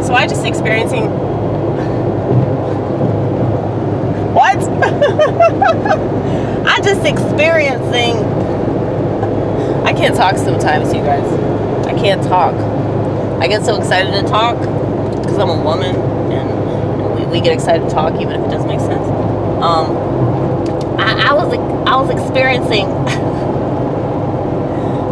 So I just experiencing... What? I just experiencing... I can't talk sometimes, you guys. I can't talk. I get so excited to talk because I'm a woman, and we get excited to talk even if it doesn't make sense. I was experiencing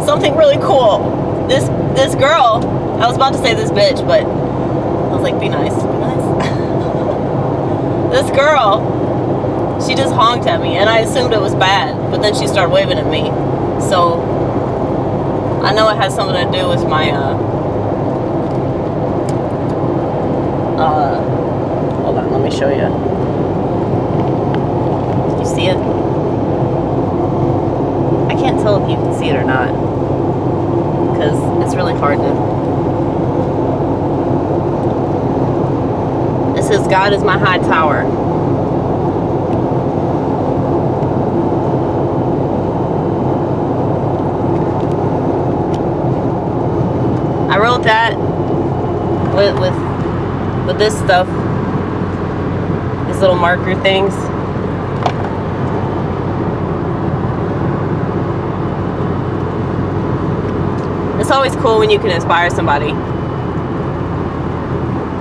something really cool. This girl, I was about to say this bitch, but I was like, be nice. This girl, she just honked at me, and I assumed it was bad, but then she started waving at me. So I know it has something to do with my hold on, let me show you. You see it? I can't tell if you can see it or not, because it's really hard to... It says, God is my high tower. I wrote that with this stuff, these little marker things. It's always cool when you can inspire somebody.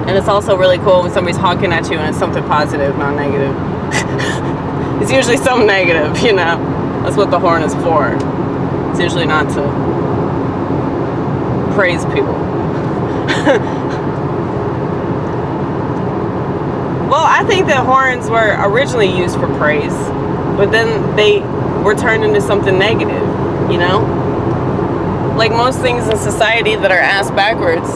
And it's also really cool when somebody's honking at you and it's something positive, not negative. It's usually something negative, you know. That's what the horn is for. It's usually not to praise people. Well, I think that horns were originally used for praise, but then they were turned into something negative, you know? Like most things in society that are ass backwards.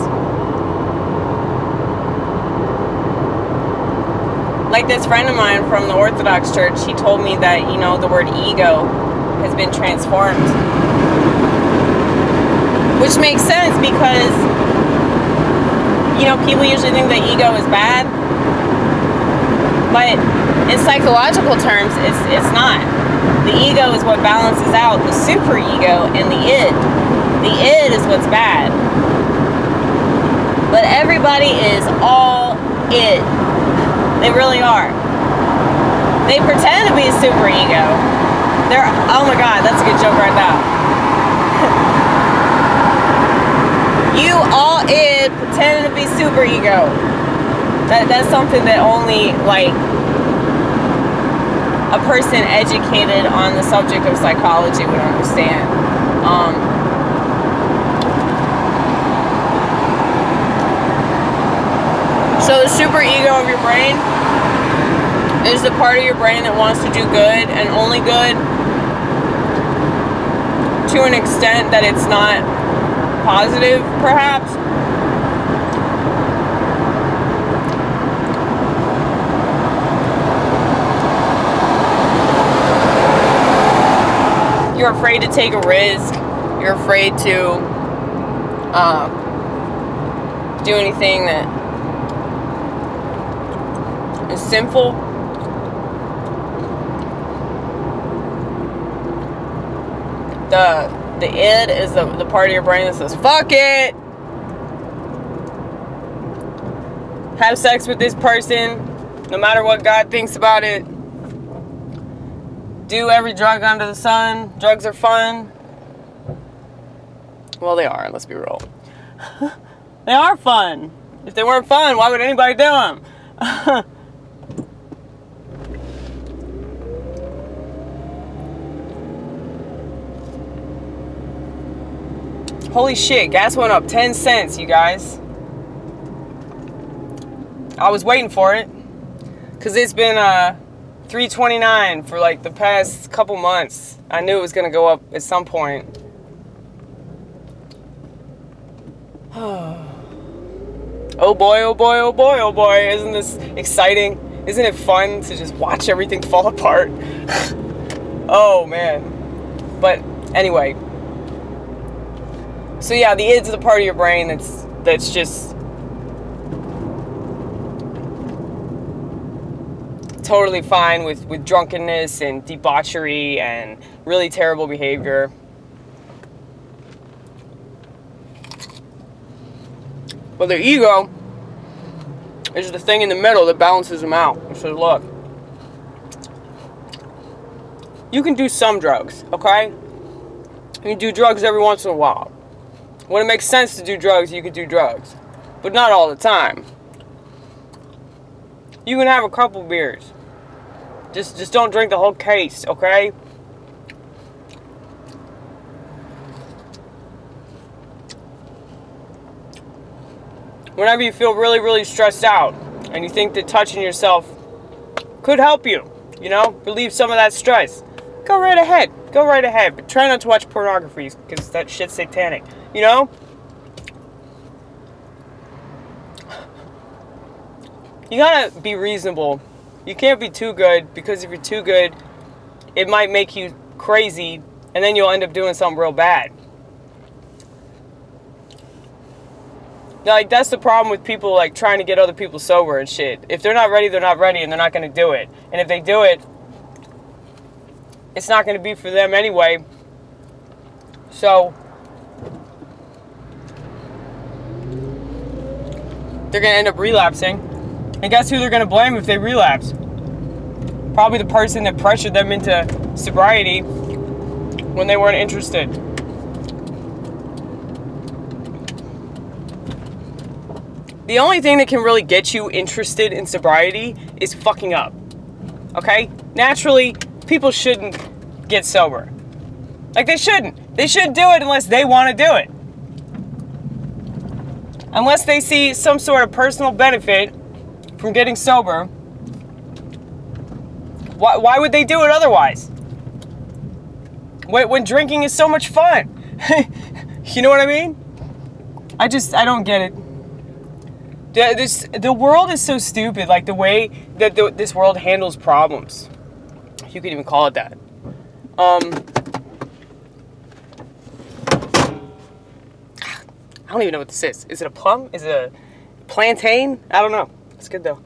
Like this friend of mine from the Orthodox Church, he told me that, you know, the word ego has been transformed. Which makes sense because, you know, people usually think that ego is bad. But in psychological terms, it's not. The ego is what balances out the superego and the id. The id is what's bad. But everybody is all id. They really are. They pretend to be a superego. They're, oh my God, that's a good joke right now. You all id pretending to be superego. That's something that only, like, a person educated on the subject of psychology would understand. So the superego of your brain is the part of your brain that wants to do good and only good to an extent that it's not positive, perhaps. You're afraid to take a risk. You're afraid to do anything that is sinful. The id is the part of your brain that says, fuck it! Have sex with this person, no matter what God thinks about it. Do every drug under the sun. Drugs are fun. Well, they are, let's be real. They are fun. If they weren't fun, why would anybody do them? Holy shit, gas went up 10 cents, you guys. I was waiting for it. Because it's been $3.29 for like the past couple months. I knew it was going to go up at some point. Oh boy, oh boy, oh boy, oh boy. Isn't this exciting? Isn't it fun to just watch everything fall apart? Oh man. But anyway. So yeah, the id's the part of your brain that's just totally fine with drunkenness and debauchery and really terrible behavior. But the ego There's the thing in the middle that balances them out. So look. You can do some drugs, okay? You can do drugs every once in a while. When it makes sense to do drugs, you can do drugs. But not all the time. You can have a couple beers. Just don't drink the whole case, okay? Whenever you feel really, really stressed out and you think that touching yourself could help you, you know, relieve some of that stress, go right ahead. Go right ahead. But try not to watch pornography because that shit's satanic, you know? You gotta be reasonable. You can't be too good, because if you're too good, it might make you crazy and then you'll end up doing something real bad. Like, that's the problem with people, like, trying to get other people sober and shit. If they're not ready, and they're not going to do it. And if they do it, it's not going to be for them anyway. So, they're going to end up relapsing. And guess who they're going to blame if they relapse? Probably the person that pressured them into sobriety when they weren't interested. The only thing that can really get you interested in sobriety is fucking up. Okay? Naturally, people shouldn't get sober. Like, they shouldn't. They shouldn't do it unless they want to do it. Unless they see some sort of personal benefit from getting sober. Why would they do it otherwise? When drinking is so much fun. You know what I mean? I don't get it. The world is so stupid, like the way that this world handles problems. You could even call it that. I don't even know what this is. Is it a plum? Is it a plantain? I don't know. It's good though.